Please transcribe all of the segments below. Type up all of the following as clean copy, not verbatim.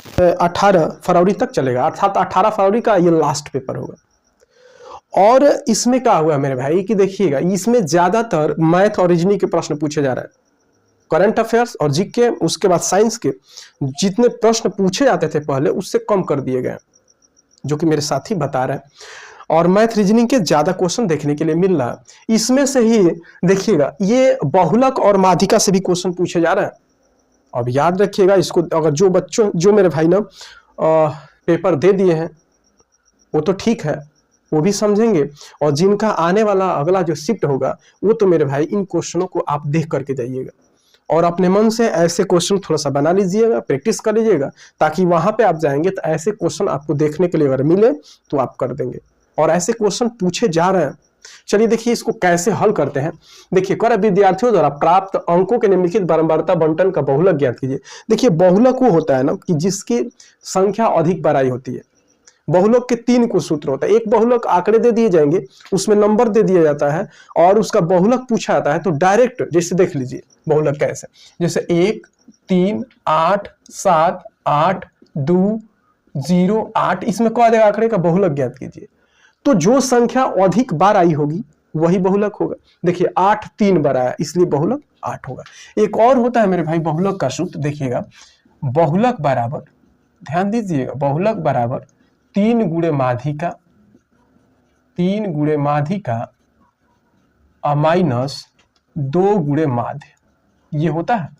18 फरवरी तक चलेगा, अर्थात 18 फरवरी का ये लास्ट पेपर होगा। और इसमें क्या हुआ मेरे भाई कि देखिएगा, इसमें ज्यादातर मैथ और रीजनिंग के प्रश्न पूछे जा रहे हैं। करंट अफेयर्स और जीके, उसके बाद साइंस के जितने प्रश्न पूछे जाते थे पहले, उससे कम कर दिए गए, जो कि मेरे साथी बता रहे हैं। और मैथ रीजनिंग के ज्यादा क्वेश्चन देखने के लिए मिल रहा है। इसमें से ही देखिएगा, ये बहुलक और माध्यिका से भी क्वेश्चन पूछे जा रहे हैं। अब याद रखिएगा इसको, अगर जो मेरे भाई ना पेपर दे दिए हैं वो तो ठीक है, वो भी समझेंगे, और जिनका आने वाला अगला जो शिफ्ट होगा वो तो मेरे भाई इन क्वेश्चनों को आप देख करके जाइएगा, और अपने मन से ऐसे क्वेश्चन थोड़ा सा बना लीजिएगा, प्रैक्टिस कर लीजिएगा, ताकि वहां पे आप जाएंगे तो ऐसे क्वेश्चन आपको देखने के लिए अगर मिले तो आप कर देंगे। और ऐसे क्वेश्चन पूछे जा रहे हैं। चलिए देखिए इसको कैसे हल करते हैं। देखिए, कर विद्यार्थियों द्वारा प्राप्त अंकों के निम्नलिखित बारंबारता बंटन का बहुलक ज्ञात कीजिए। देखिए, बहुलक वो होता है ना कि जिसकी संख्या अधिक बार आई होती है। बहुलक के 3 को सूत्र होता है। एक बहुलक आंकड़े दे दिए जाएंगे, उसमें नंबर दे दिया जाता है, और उसका बहुलक पूछा जाता है तो डायरेक्ट, जैसे देख लीजिए बहुलक कैसे, जैसे 1, 3, 8, 7, 8, 2, 0, 8, इसमें कह देगा आंकड़े का बहुलक ज्ञात कीजिए। तो जो संख्या अधिक बार आई होगी वही बहुलक होगा। देखिए 8 3 बार आया, इसलिए बहुलक 8 होगा। एक और होता है मेरे भाई बहुलक का सूत्र, देखिएगा, बहुलक बराबर, ध्यान दीजिएगा, बहुलक बराबर 3 गुणे माध्यिका, 3 गुणे माध्यिका माइनस 2 गुणे माध्य, ये होता है।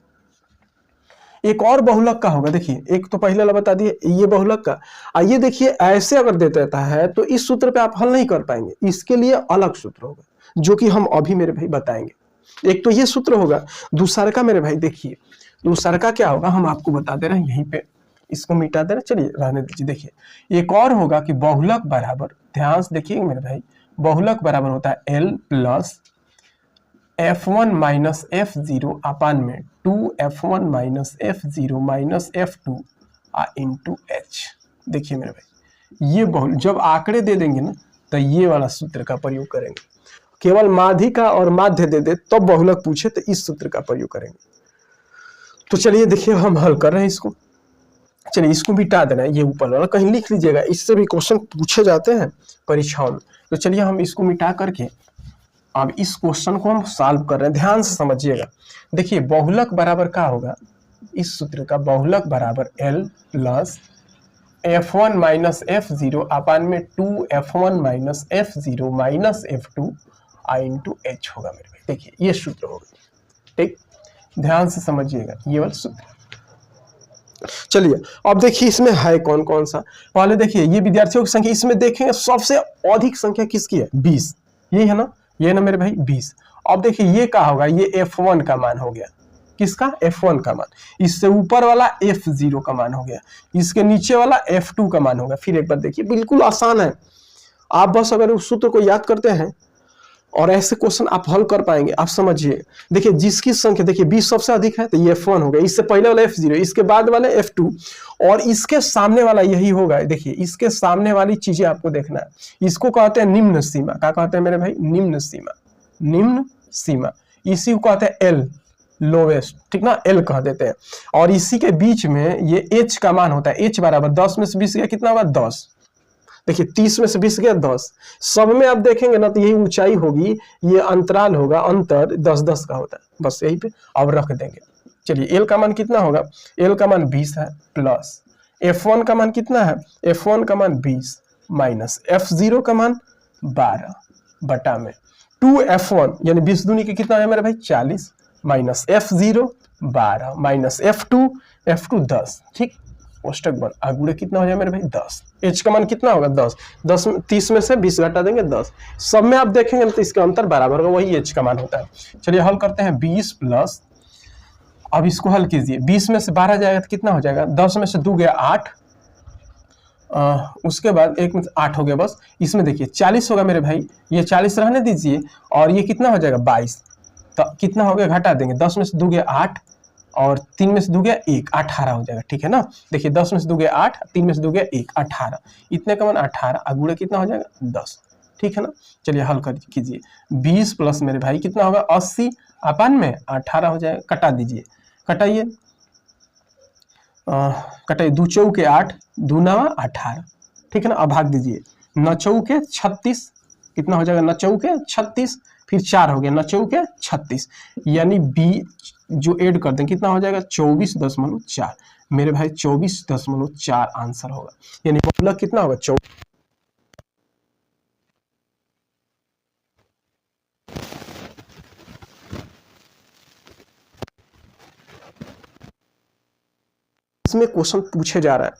एक और बहुलक का होगा, देखिए एक तो पहले वाला बता दिए, ये बहुलक का। आइए देखिए, ऐसे अगर दे देता है तो इस सूत्र पे आप हल नहीं कर पाएंगे, इसके लिए अलग सूत्र होगा, जो कि हम अभी मेरे भाई बताएंगे। एक तो ये सूत्र होगा, दूसरा का मेरे भाई देखिए, दूसरा का क्या होगा हम आपको बता दे रहे हैं यहीं पे, इसको मिटा दे रहे, चलिए रहने दीजिए। देखिए एक और होगा कि बहुलक बराबर, ध्यान से देखिए मेरे भाई, बहुलक बराबर होता है L plus F1 minus F0 अपान में 2F1 minus F0 minus F2 into H। देखिए मेरे भाई, ये बहुल जब आंकड़े दे देंगे ना तो ये वाला सूत्र का प्रयोग करेंगे। केवल माध्यिका और माध्य दे दे तब बहुलक पूछे तो इस सूत्र का प्रयोग करेंगे। तो चलिए देखिए हम हल कर रहे हैं इसको। चलिए इसको मिटा देना है, ये ऊपर वाला कहीं लिख लीजिएगा, इससे भी क्वेश्चन पूछे जाते हैं परीक्षाओं में। तो चलिए हम इसको मिटा करके अब इस क्वेश्चन को हम सॉल्व कर रहे हैं, ध्यान से समझिएगा। देखिए बहुलक बराबर क्या होगा, इस सूत्र का बहुलक बराबर L plus F1 minus F0 अपान में 2F1 minus F0 minus F2 into H होगा मेरे भाई। देखिए ये सूत्र होगा, ठीक, ध्यान से समझिएगा ये वाला सूत्र। चलिए अब देखिए इसमें है कौन कौन सा। पहले देखिए ये विद्यार्थियों की संख्या, इसमें देखेंगे सबसे अधिक संख्या किसकी है, 20, ये है ना, ये ना मेरे भाई 20। अब देखिए ये क्या होगा, ये F1 का मान हो गया, किसका, F1 का मान। इससे ऊपर वाला F0 का मान हो गया, इसके नीचे वाला F2 का मान होगा। फिर एक बार देखिए, बिल्कुल आसान है, आप बस अगर उस सूत्र को याद करते हैं और ऐसे क्वेश्चन आप हल कर पाएंगे। आप समझिए, देखिए जिसकी संख्या, देखिए 20 सबसे अधिक है तो ये F1 हो गया, इससे पहले वाला F0, इसके बाद वाले F2, और इसके सामने वाला यही होगा। देखिए इसके सामने वाली चीजें आपको देखना है, इसको कहते हैं निम्न सीमा। क्या कहते हैं मेरे भाई, निम्न सीमा, निम्न सीमा। इसी को कहते हैं L लोवेस्ट, ठीक ना, L कह देते हैं। और इसी के बीच में ये H का मान होता है, H बराबर 10 में से 20 गया कितना होगा, 10। देखिए 30 में से 20 गया 10, सब में आप देखेंगे ना तो यही ऊंचाई होगी, ये अंतराल होगा, अंतर 10-10 का होता है, बस यही पे अब रख देंगे। चलिए L का मान कितना होगा, L का मान 20 है, प्लस F1 का मान कितना है, F1 का मान 20 माइनस F0 का मान 12 बटा में 2F1 यानी 20 दूनी के कितना है मेरे भाई 40, माइनस F0 12 माइनस F2 10, ठीक, कोष्टक बन आगुड़े कितना हो जाए मेरे भाई 10। H का मान कितना होगा 10, 30 में से 20 घटा देंगे 10, सब में आप देखेंगे तो इसका अंतर बराबर होगा, वही H का मान होता है। चलिए हल करते हैं, 20 प्लस, अब इसको हल कीजिए, 20 में से 12 जाएगा तो कितना हो जाएगा, 10 में से 2 गया 8, उसके बाद 1 में 8 हो गया, बस इसमें देखिए 40 होगा मेरे भाई, ये 40 रहने दीजिए, और ये कितना हो जाएगा 22, तो कितना हो गया घटा देंगे, 10 में से 2 गया 8 और 3 में से 2 गया 1, 18 हो जाएगा, ठीक है ना। देखिए 10 में से 2 गया 8, 3 में से 2 गया 1, 18, इतने का मान 18, अगुड़े कितना हो जाएगा 10, ठीक है ना। चलिए हल कर कीजिए, 20 प्लस मेरे भाई कितना होगा 80 अपान में 18 हो जाएगा, कटा दीजिए, कटाइए, कटे 2 चौके 8, 2 9 18, ठीक है ना। अब भाग दीजिए, 9 चौके 36, कितना हो जाएगा, 9 चौके 36, फिर 4 हो गया, 9 चौके 36, यानी बी जो ऐड कर दें कितना हो जाएगा 24.4। मेरे भाई 24.4 आंसर होगा, यानी बहुलक कितना होगा 24। इसमें क्वेश्चन पूछे जा रहा है,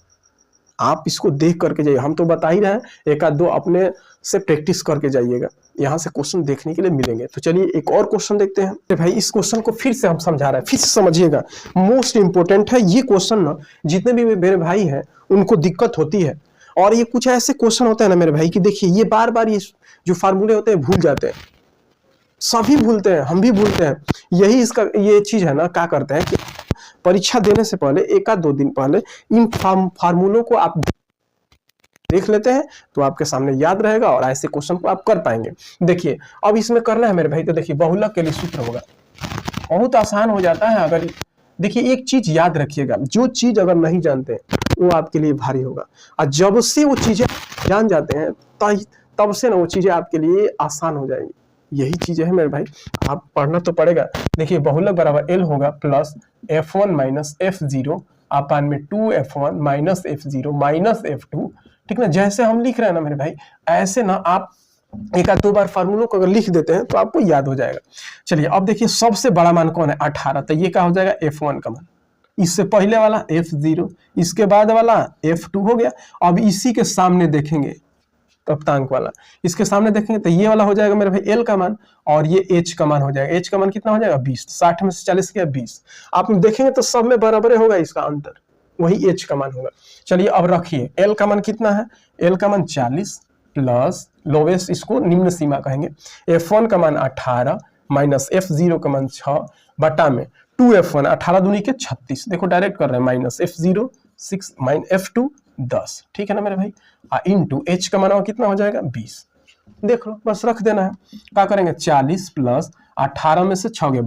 आप इसको देख करके जाइए, हम तो बता ही रहे हैं, एक आध दो अपने से प्रैक्टिस करके जाइएगा, यहाँ से क्वेश्चन देखने के लिए मिलेंगे। तो चलिए एक और क्वेश्चन देखते हैं। भाई इस क्वेश्चन को फिर से हम समझा रहे हैं, फिर से समझिएगा, मोस्ट इंपोर्टेंट है ये क्वेश्चन ना। जितने भी मेरे भाई हैं उनको दिक्कत होती है, और ये कुछ ऐसे क्वेश्चन होते हैं ना मेरे भाई कि देखिए ये बार बार ये जो फार्मूले होते हैं भूल जाते हैं, सभी भूलते हैं, हम भी भूलते हैं। यही इसका ये चीज है ना, क्या करते हैं कि परीक्षा देने से पहले एक आध 2 दिन पहले इन फार्मूलों को आप देख लेते हैं तो आपके सामने याद रहेगा और ऐसे क्वेश्चन को आप कर पाएंगे। देखिए अब इसमें करना है मेरे भाई, तो देखिए बहुलक के लिए सूत्र होगा, बहुत आसान हो जाता है। अगर देखिए एक चीज याद रखिएगा, जो चीज अगर नहीं जानते वो आपके लिए भारी होगा, और जब से वो चीजें जान जाते हैं तब से ना वो चीजें आपके लिए आसान हो जाएंगी। यही चीज है मेरे भाई, आप पढ़ना तो पड़ेगा। देखिए बहुलक बराबर L होगा प्लस F1 माइनस F0 अपान में 2F1 minus F0 minus F2, ठीक ना। जैसे हम लिख रहे हैं ना मेरे भाई, ऐसे ना आप एक आध 2 बार फार्मूलों को अगर लिख देते हैं तो आपको याद हो जाएगा। चलिए अब देखिए सबसे बड़ा मान कौन है 18, तो ये क्या हो जाएगा F1 का मान, इससे पहले वाला F0, इसके बाद वाला F2 हो गया। अब इसी के सामने देखेंगे तप्तांक वाला, इसके सामने देखेंगे तो ये वाला हो जाएगा मेरे भाई L का मान, और ये H का मान हो जाएगा। H का मान कितना हो जाएगा 20, 60 में से 40 गया 20। आप देखेंगे तो सब में बराबर होगा इसका अंतर, वही H का मान होगा। चलिए अब रखिए L का मान कितना है, L का मान 40 प्लस लोवेस्ट, इसको निम्न सीमा कहेंगे, F1 का मान 18 माइनस F0 का मान 6 बटा में 2F1, 18 दूनी के 36, देखो डायरेक्ट कर रहे हैं, माइनस F0 6 माइन F2 10, ठीक है ना मेरे भाई, इंटू H का मान कितना हो जाएगा 20। देख लो बस रख देना है, क्या करेंगे 40 प्लस 18 में से 6 गए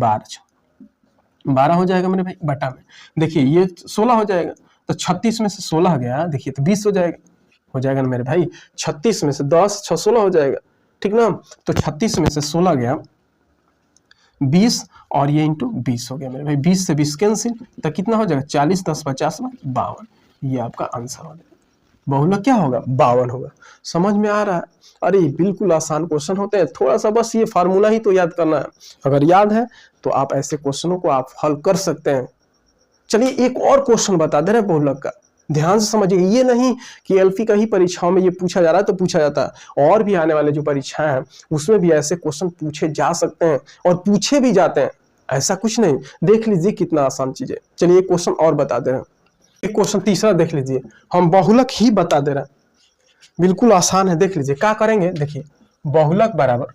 12 हो जाएगा मेरे भाई, बटा में देखिए ये 16 हो जाएगा, तो 36 में से 16 गया, देखिए तो 20 हो जाएगा ना मेरे भाई। 36 में से 10 6 16 हो जाएगा, ठीक ना। तो 36 में से 16 गया 20, और ये इंटू 20 हो गया मेरे भाई, 20 से 20 कैंसिल, तो कितना हो जाएगा 40 10 50 में 52, ये आपका आंसर हो जाएगा। बहुलक क्या होगा 52 होगा। समझ में आ रहा है? अरे बिल्कुल आसान क्वेश्चन होते हैं, थोड़ा सा बस ये फार्मूला ही तो याद करना है, अगर याद है तो आप ऐसे क्वेश्चनों को आप हल कर सकते हैं। चलिए एक और क्वेश्चन बता दे रहे हैं बहुलक का, ध्यान से समझिए। ये नहीं कि एलपी का ही परीक्षाओं में ये पूछा जा रहा है तो पूछा जाता है, और भी आने वाले जो परीक्षाएं हैं उसमें भी ऐसे क्वेश्चन पूछे जा सकते हैं और पूछे भी जाते हैं, ऐसा कुछ नहीं। देख लीजिए कितना आसान चीज है। चलिए एक क्वेश्चन और बता दे रहे हैं, एक क्वेश्चन तीसरा देख लीजिए, हम बहुलक ही बता दे रहे हैं, बिल्कुल आसान है। देख लीजिए क्या करेंगे, देखिए बहुलक बराबर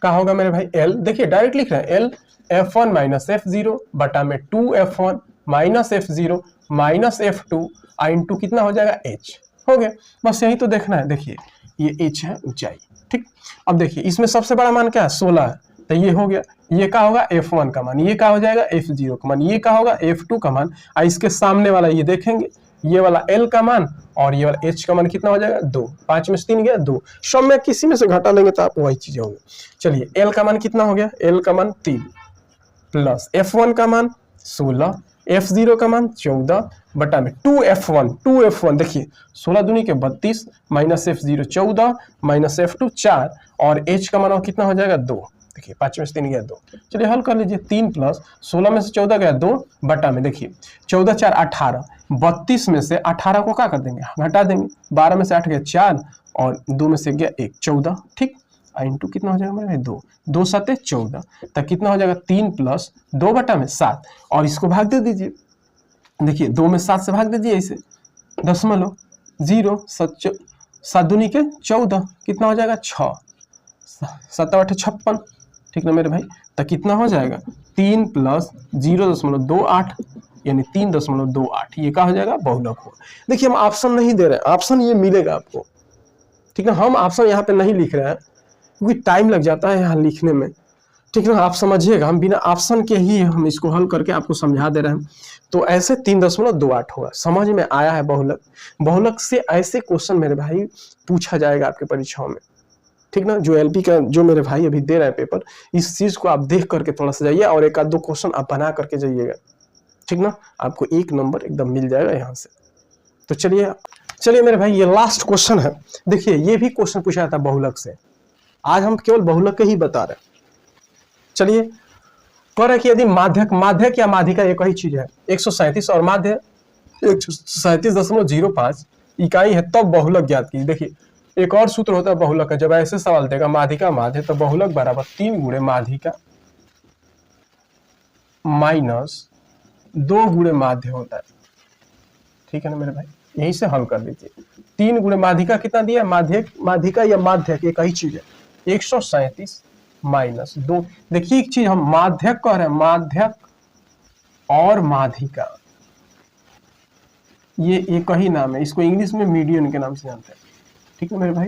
क्या होगा मेरे भाई L, देखिए डायरेक्ट लिख रहे हैं L F1 माइनस F0 बटा में 2F1 minus F0 minus F2 into कितना हो जाएगा H, हो गया। बस यही तो देखना है। देखिए ये H है ऊंचाई, ठीक। अब देखिए इसमें सबसे बड़ा मान क्या है 16 है, तो ये हो गया, ये क्या होगा F1 का मान, ये क्या हो जाएगा F0 का मान, ये क्या होगा F2 का मान, और इसके सामने वाला ये देखेंगे ये वाला L का मान और ये वाला H का मान कितना हो जाएगा 2, 5 में से 3 गया 2, सब में किसी में से घटा लेंगे तो आप वही चीजें होंगे। चलिए L का मान कितना हो गया, L का मान 3 प्लस F1 का मान 16, F0 का मान 14 बटा में 2F1 देखिए 16 दूनी के 32 माइनस F0 14 माइनस F2 4 और H का मान कितना हो जाएगा 2, देखिए 5 में से 3 गया 2। चलिए हल कर लीजिए, 3 प्लस 16 में से 14 गया 2 बटा में देखिए 14 4 18, 32 में से 18 को क्या कर देंगे घटा देंगे, 12 में से 8 गया 4 और 2 में से गया 1 14, ठीक। इंटू कितना हो जाएगा मेरे 2 2 7 14, तब कितना हो जाएगा 3 प्लस 2 बटा में 7 और इसको भाग दे दीजिए, देखिए 2 में 7 से भाग दीजिए इसे, दशमलव 0 7 दूनी के 14 कितना हो जाएगा 6 7 8 56, ठीक ना मेरे भाई। तो कितना हो जाएगा 3 प्लस 0.28 यानी 3.28, ये क्या हो जाएगा बहुलक हो। देखिए हम ऑप्शन नहीं दे रहे हैं, ऑप्शन ये मिलेगा आपको, ठीक है। हम ऑप्शन यहाँ पे नहीं लिख रहे हैं क्योंकि टाइम लग जाता है यहाँ लिखने में, ठीक है, आप समझिएगा, हम बिना ऑप्शन के ही हम इसको हल करके आपको समझा दे रहे हैं। तो ऐसे 3.28 होगा। समझ में आया है बहुलक? बहुलक से ऐसे क्वेश्चन मेरे भाई पूछा जाएगा आपके परीक्षाओं में, ठीक ना। जो एलपी का जो मेरे भाई अभी दे रहा है पेपर, इस चीज को आप देख करके थोड़ा सा जाइए और एक आध दो क्वेश्चन आप बना करके जाइएगा, ठीक ना। आपको 1 नंबर एकदम मिल जाएगा यहाँ से। तो चलिए मेरे भाई, ये लास्ट क्वेश्चन है। देखिए, ये भी क्वेश्चन पूछा था बहुलक से। आज हम केवल बहुलक के ही बता रहे हैं। चलिए, कह रहा है कि यदि माध्यक या माध्यिका एक ही चीज है, 137 और माध्य 137.05 इकाई है, तब बहुलक ज्ञात कीजिए। देखिए, एक और सूत्र होता है बहुलक का। जब ऐसे सवाल देगा माध्यिका माध्य, तो बहुलक बराबर 3 गुणे माध्यिका माइनस 2 गुणे माध्य होता है, ठीक है ना मेरे भाई। यही से हल कर लीजिए। 3 गुणे माध्यिका कितना दिया? माध्यिका या माध्यक एक ही चीज है, 137 माइनस 2। देखिए, एक चीज हम माध्यक कह रहे हैं, माध्यक और माध्यिका ये एक ही नाम है। इसको इंग्लिश में मीडियन के नाम से जानते हैं, ठीक है मेरे भाई।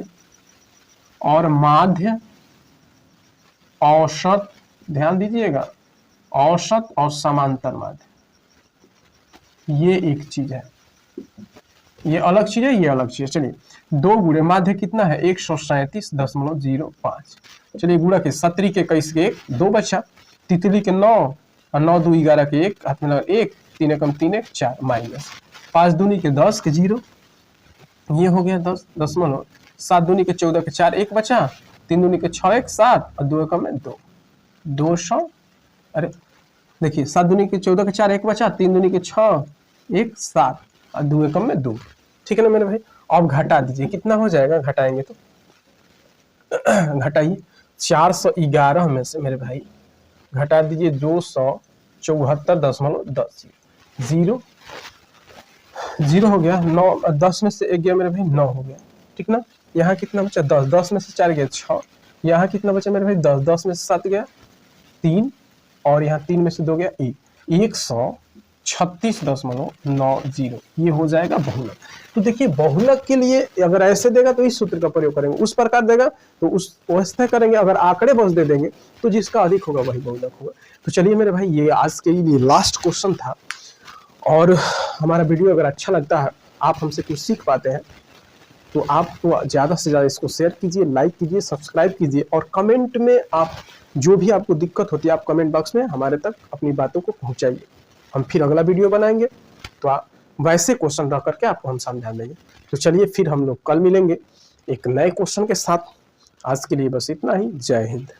और माध्य, औसत, ध्यान दीजिएगा, औसत और समांतर माध्य, ये एक चीज है। ये अलग चीज है, ये अलग चीज है। चलिए, 2 गुणे माध्य कितना है? 137.05। चलिए, गुणा के 17 के 21 के 1, 2 बचा। तितली के 9 और 9 2 11 के 1, हाथ में लगा 1, 3 एकम 3 1 4 माइनस 5 दूनी के 10 के 0, ये हो गया 10 दशमलव। 7 दूनी के 14 के 4, 1 बचा। 3 दूनी के 6 1 7 और 2 एकम में 2, 200। अरे देखिए, 7 दूनी के 14 के 4, 1 बचा। 3 दूनी के 6 1 7 और 2 एकम में 2, ठीक है ना मेरे भाई। अब घटा दीजिए, कितना हो जाएगा? घटाएंगे तो घटाइए, 411 में से मेरे भाई घटा दीजिए 274.10, 0 0 हो गया। 9 10 में से 1 गया मेरे भाई, 9 हो गया, ठीक ना। यहाँ कितना बचा? 10, 10 में से 4 गया 6। यहाँ कितना बचा मेरे भाई? 10, 10 में से 7 गया 3, और यहाँ 3 में से 2 गया 1, 136.90, ये हो जाएगा बहुलक। तो देखिए, बहुलक के लिए अगर ऐसे देगा तो इस सूत्र का प्रयोग करेंगे, उस प्रकार देगा तो उस वैसे करेंगे। अगर आंकड़े बस दे देंगे तो जिसका अधिक होगा वही बहुलक होगा। तो चलिए मेरे भाई, ये आज के लिए लास्ट क्वेश्चन था। और हमारा वीडियो अगर अच्छा लगता है, आप हमसे कुछ सीख पाते हैं, तो आप तो ज़्यादा से ज़्यादा इसको शेयर कीजिए, लाइक कीजिए, सब्सक्राइब कीजिए, और कमेंट में आप जो भी आपको दिक्कत होती है, आप कमेंट बॉक्स में हमारे तक अपनी बातों को पहुंचाइए। हम फिर अगला वीडियो बनाएंगे तो आप वैसे क्वेश्चन रह करके आपको हम समझा देंगे। तो चलिए, फिर हम लोग कल मिलेंगे एक नए क्वेश्चन के साथ। आज के लिए बस इतना ही। जय हिंद।